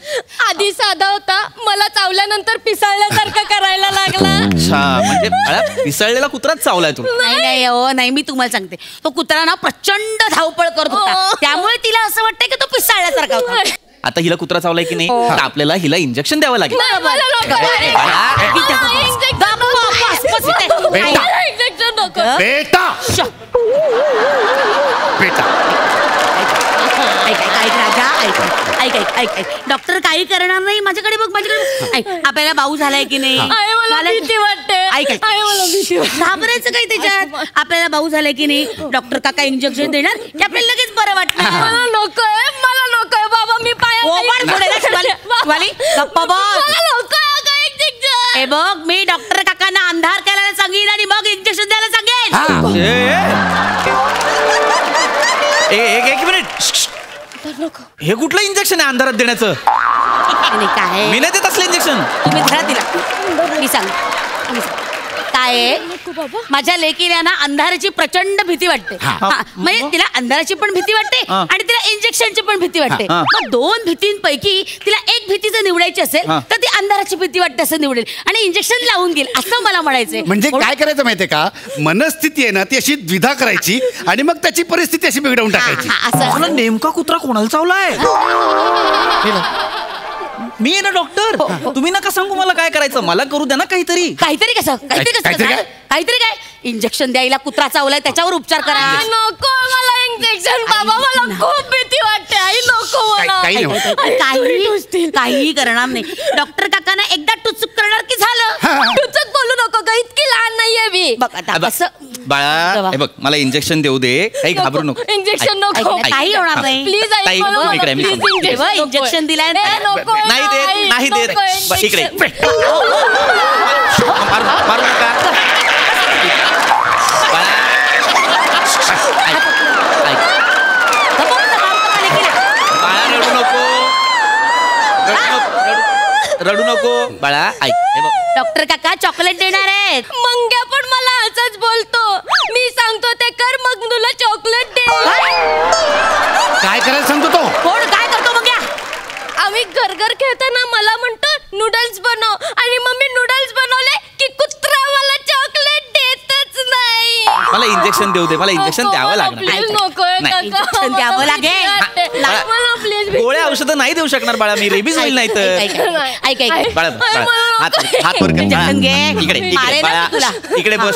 आधी साधा होता, मला चावल्यानंतर पिसाळल्यासारखं करायला लागला. अच्छा, म्हणजे पिसाळलेला कुत्राच चावलाय तू? नाही नाही हो, नाही, मी तुम्हाला सांगते, तो कुत्रा ना प्रचंड धावपळ करत होता, त्यामुळे तिला असं वाटतंय की तो पिसाळल्यासारखा होता. आता हिला कुत्रा चावलाय की नाही, तर आपल्याला हिला इंजेक्शन द्यावं लागेल. बेटा बेटा ऐक डॉक्टर काही करणार नाही. माझ्याकडे बघ, माझ्याकडे ऐक. आपल्याला भाऊ झालाय की नाही? भीती वाटते. घाबरायचं काही त्याच्यात? आपल्याला भाऊ झालाय की नाही? डॉक्टर काका इंजेक्शन देणार की आपल्याला लगेच बरं वाटणार? मला नकोय बाबा, मी हे बघ, मी डॉक्टर काकांना अंधार करायला सांगेन आणि मग इंजेक्शन द्यायला सांगेन. एक मिनिट, हे कुठलं इंजेक्शन आहे अंधारात देण्याचं? काय मी नाही देत असलं इंजेक्शन. तुम्ही धरा तिला. मी सांग काय, माझ्या लेकीला ना अंधाराची प्रचंड भीती वाटते. म्हणजे तिला अंधाराची पण भीती वाटते आणि तिला इंजेक्शनची पण भीती वाटते. मग दोन भीतींपैकी तिला एक भीती जर निवडायची असेल तर ती अंधाराची भीती वाटते असं निवडेल आणि इंजेक्शन लावून घेईल, असं मला म्हणायचंय. म्हणजे काय करायचं माहितीये का, मनस्थिती आहे ना ती अशी द्विधा करायची आणि मग त्याची परिस्थिती अशी बिघडवून टाकायची. असं नेमका कुत्रा कोणाला चावलाय? मी आहे ना डॉक्टर. तुम्ही नका सांगू मला काय करायचं. मला करू द्या ना काहीतरी. काहीतरी कसं काहीतरी काय इंजेक्शन द्यायला कुत्रा चावलाय त्याच्यावर उपचार करा. नको मला इंजेक्शन बाबा, मला खूप भीती वाटते. आई नको मला. काही करणार नाही. डॉक्टर काकांना एकदा टुचूक करणार की झालं. टुचूक बोलू नको ग, इतकी लहान नाहीये मी. बघ आता कसं बाळा हे बघ मला इंजेक्शन देऊ दे. काही घाबरू नको. इंजेक्शन नको. काही होणार नाही. प्लीज आई मला इंजेक्शन दिलाय नको. नाही देत इकडे मारू नका. रडू नको बाळा. ऐक डॉक्टर काका चॉकलेट देणार आहेत. मंग्या पण मला असंच बोलतो. मी सांगतो ते कर मग तुला चॉकलेट दे. काय करायला सांगतो तो? कोण काय करतो मंग्या? आम्ही घर खेळताना मला म्हणतो नूडल्स बनव, आणि मग मी नूडल्स बनवले की कुत्रा मला चॉकलेट देतच नाही. मला इंजेक्शन देऊ दे. मला इंजेक्शन द्यावं लागणार. इंजेक्शन द्यावं लागेल. गोळ्या औषधं नाही देऊ शकणार बाळा मी. रेबीज होईल नाही तर. ऐक बाळा हात वर इंजेक्शन घे. इकडे बाळा इकडे बस.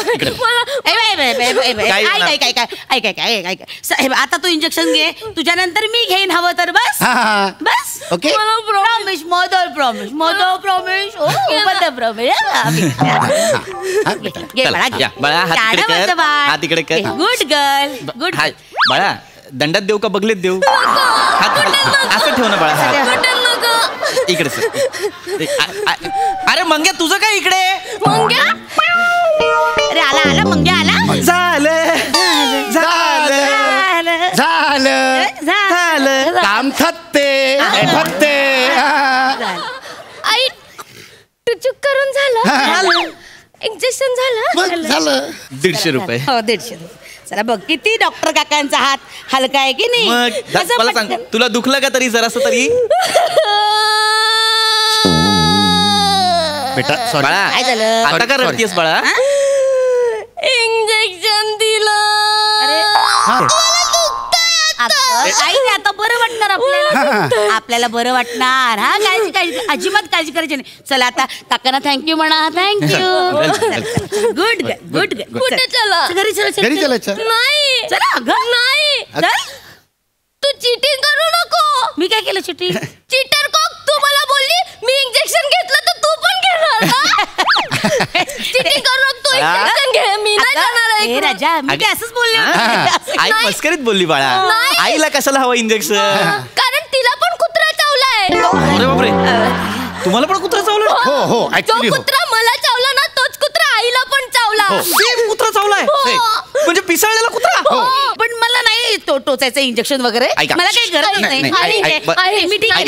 इकडे ऐक साहेब आता तू इंजेक्शन घे. तुझ्यानंतर मी घेईन हवं तर. बस बस ओके. प्रॉमिस मदर प्रॉमिस बाळा हात इकडे कर. Good girl good. बाळा दंडात देऊ का बगलेत देऊ? असं ठेव ना बाळा. इकडे सर. अरे मंग्या तुझं काय इकडे? अरे आला मंग्या आला. झालं काम थत्ते. आई टुचुक करून झालं. इंजेक्शन झालं. 150 रुपये. हो 150. चला बघ किती डॉक्टर काकांचा हात हलका आहे की नाही. मग मला सांग तुला दुखलं का तरी जरासं तरी? बेटा सॉरी. बाळा काय झालं? आता का रडतीयस बाळा? इंजेक्शन दिलं. काही नाही आता बरं वाटणार आपल्याला. आपल्याला बरं वाटणार. हा काळजी अजिबात काळजी करायची नाही. चला आता काकांना थँक्यू म्हणा. थँक्यू. Good good. कुठे चला? घरी चलायचं. नाही चला नाही. तू चीटिंग करू नको. मी काय केलं चिटिंग? चीटर को तू मला बोलली मी इंजेक्शन घेतलं तर तू पण घेणार. चीटिंग करू नको. तू इंजेक्शन घे. मी नाही जाणार आहे. राजा मी काय असंच बोलले. आई मस्करीत बोल्ली बाळा. आईला कशाला हवं इंजेक्शन? कारण तिला पण कुत्रा चावलाय. अरे बापरे तुम्हाला पण कुत्रा चावला? हो जो कुत्रा मला चावला ना तोच कुत्रा आईला पण चावला. कुत्रा चावलाय म्हणजे पिसाळलेला कुत्रा? पण मला नाही टोचायचं इंजेक्शन वगैरे. मला काही गरज नाही. मी ठीक आहे.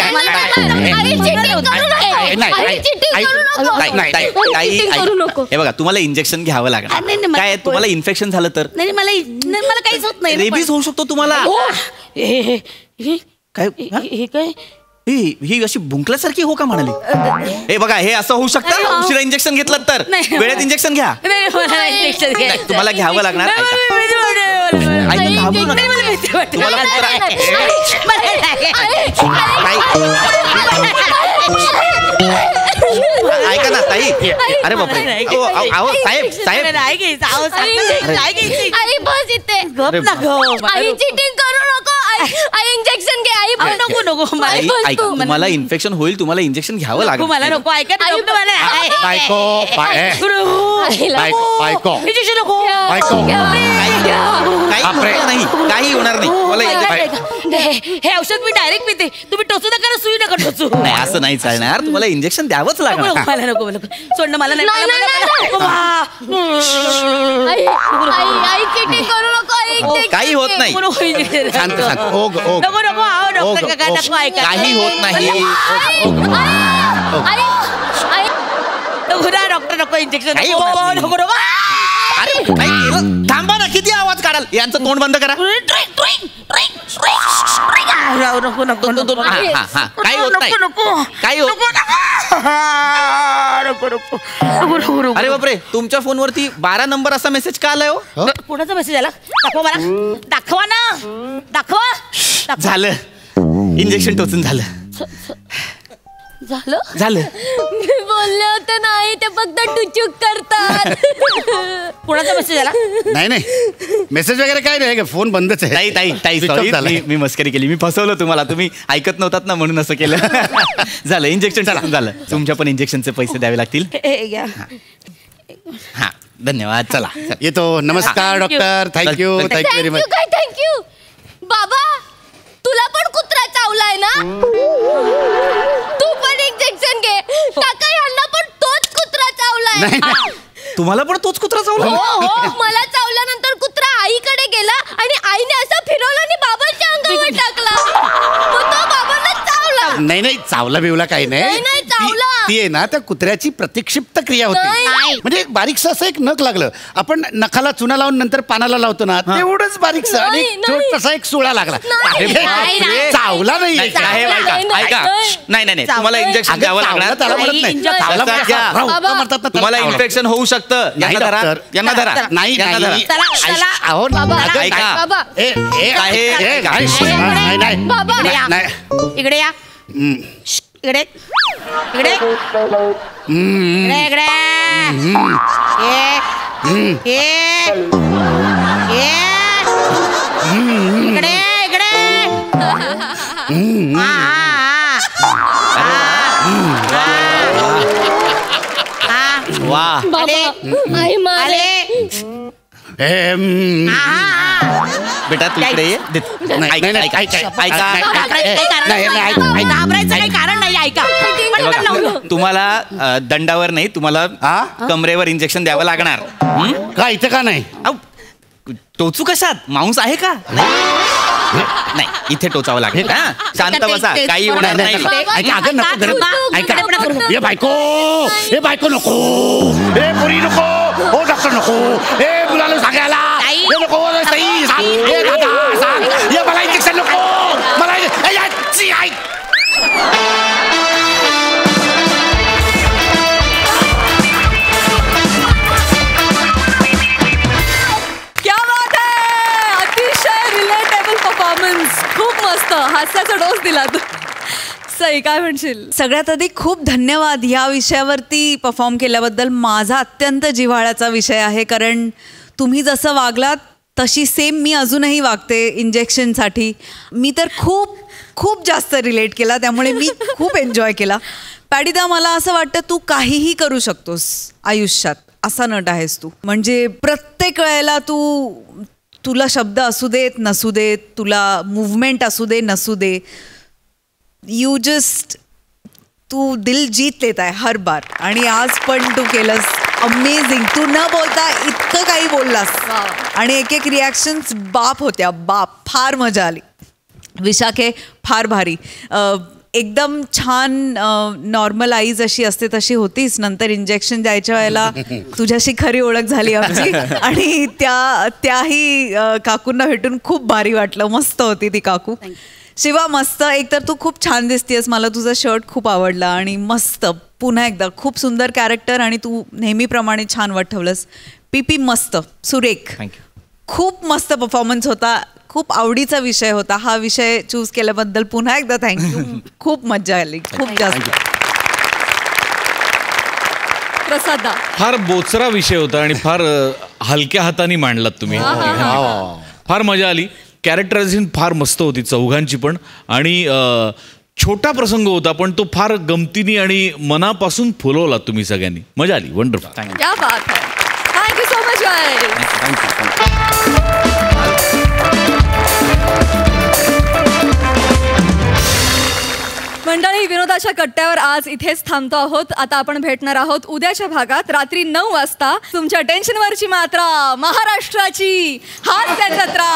हे बघा तुम्हाला इंजेक्शन घ्यावं लागणार. काय तुम्हाला इन्फेक्शन झालं तर? नाही मला काहीच होत नाही. रेबीज होऊ शकतो तुम्हाला. काय ही अशी भुंकल्यासारखी हो का म्हणाली? हे बघा हे असं होऊ शकतं. उशिरा इंजेक्शन घेतलं तर. वेळेत इंजेक्शन घ्या. तुम्हाला घ्यावं लागणार. ऐका ना ताई. अरे बापरे साहेब आई बस इथे. आई चीटिंग करू नको. आई इंजेक्शन घे. आई नको तुम्हाला इन्फेक्शन होईल. तुम्हाला इंजेक्शन घ्यावं लागेल. मला नको. ऐका काही होणार नाही. हे औषध मी डायरेक्ट पिते. तुम्ही टोचू नका. सुई नका टोचू. नाही असं नाही चालणार. तुम्हाला इंजेक्शन द्यावंच लागणार. मला नको सोडणं. मला नाही. आई चीटिंग करू नको. काही होत नाही. शांत काही होत नाही. डॉक्टर नको इंजेक्शन. अरे थांबा ना. किती आवाज काढाल? यांचं तोंड बंद करा. काही होत नाही. काही होत. अरे बापरे तुमच्या फोनवरती 12 नंबर असा मेसेज का आलाय? कोणाचा मेसेज आला? दाखवा मला. दाखवा ना. दाखवा. झालं इंजेक्शन टोचून झालं. झालं मी बोलले होते नाही ते फक्त टुचूक करतात. कोणाचा मेसेज आला? नाही मेसेज वगैरे काय नाही, फोन बंदच आहे. ताई सॉरी, मी मस्करी केली, मी फसवलं तुम्हाला, तुम्ही ऐकत नव्हतात ना म्हणून असं केलं. झालं इंजेक्शन झालं. तुमच्या पण इंजेक्शनचे पैसे द्यावे लागतील. हा धन्यवाद. चला येतो. नमस्कार doctor. Thank you very much. Thank you. बाबा तुला पण कुत्रा चावलाय ना? तू पण इंजेक्शन घे. काका यांना पण तोच कुत्रा चावलाय. तुम्हाला पण तोच कुत्रा चावला? हो मला चावल्यानंतर कुत्रा आईकडे गेला आणि आईने असं फिरवलं आणि बाबांच्या अंगावर टाकला. मग तो बाबांना चावला. नाही चावला बिवला काही नाही. ती आहे ना त्या कुत्र्याची प्रतिक्षिप्त क्रिया होती. म्हणजे बारीकसं असं एक नख लागलं. आपण नखाला चुना लावून नंतर पानाला लावतो ना, तेवढंच बारीकसं आणि छोटासा एक सुळा लागला. चावला नाही. ऐका नाही तुम्हाला इंजेक्शन द्यावं लागणार. तुम्हाला इन्फेक्शन होऊ शकतं. यांना धरा. नाही इकडे या. इकडे इकडे इकडे इकडे वाह आई मारे. बेटा तू इकडे ये. तुम्हाला दंडावर नाही, तुम्हाला कमरेवर इंजेक्शन द्यावं लागणार. का इथं का नाही? टोचू कशात? मांस आहे का? नाही इथे टोचावं लागेल. हा शांत बसा, काही होणार नाही. हे बायको नको, हे पोरी नको, हो डॉक्टर नको, हे मुलाला सांगायला नको, हे दादा सांग, हे मला इंजेक्शन नको, मला खूप मस्त हास्याचा डोस दिला तू. सई काय म्हणशील? सगळ्यात आधी खूप धन्यवाद या विषयावरती परफॉर्म केल्याबद्दल. माझा अत्यंत जिव्हाळ्याचा विषय आहे, कारण तुम्ही जसं वागलात तशी सेम मी अजूनही वागते इंजेक्शनसाठी. मी तर खूप खूप जास्त रिलेट केला, त्यामुळे मी खूप एन्जॉय केला. पॅडीदा मला असं वाटतं तू काहीही करू शकतोस आयुष्यात, असा नट आहेस तू. म्हणजे प्रत्येक वेळेला तुला शब्द असू देत नसू देत, तुला मूवमेंट असू दे नसू दे, तू दिल जीत लेत आहे हर बार. आणि आज पण तू केलंस अमेझिंग. तू न बोलता इतकं काही बोललास आणि एक एक रिॲक्शन्स बाप होत्या बाप. फार मजा आली. विशाखे फार भारी. एकदम छान नॉर्मल आई जशी असते तशी होतीस. नंतर इंजेक्शन द्यायच्या वेळेला तुझ्याशी खरी ओळख झाली आमची. आणि त्याही काकूंना भेटून खूप भारी वाटलं. मस्त होती ती काकू. शिवा मस्त. एकतर तू खूप छान दिसतेस, मला तुझा शर्ट खूप आवडला. आणि मस्त पुन्हा एकदा खूप सुंदर कॅरेक्टर आणि तू नेहमीप्रमाणे छान वाटवलंस. पीपी मस्त सुरेख. खूप मस्त परफॉर्मन्स होता. खूप आवडीचा विषय होता. हा विषय चूज केल्याबद्दल पुन्हा एकदा थँक्यू. खूप मजा आली, खूप जास्त. प्रसादा फार बोचरा विषय होता आणि फार हलक्या हाताने मांडलात तुम्ही. फार मजा आली. कॅरेक्टरायझेशन फार मस्त होती चौघांची पण. आणि छोटा प्रसंग होता पण तो फार गमतीने आणि मनापासून फुलवला तुम्ही सगळ्यांनी. मजा आली. वंडरफुल. क्या बात है. Thank you so much guys. मंडळी, विनोदाच्या कट्ट्यावर आज इथेच थांबतो आहोत. आता आपण भेटणार आहोत उद्याच्या भागात रात्री 9 वाजता. तुमच्या टेन्शनवरची मात्रा महाराष्ट्राची हास्य जत्रा.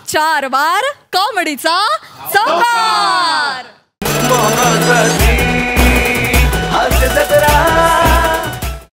4 वार कॉमेडीचा चौकार.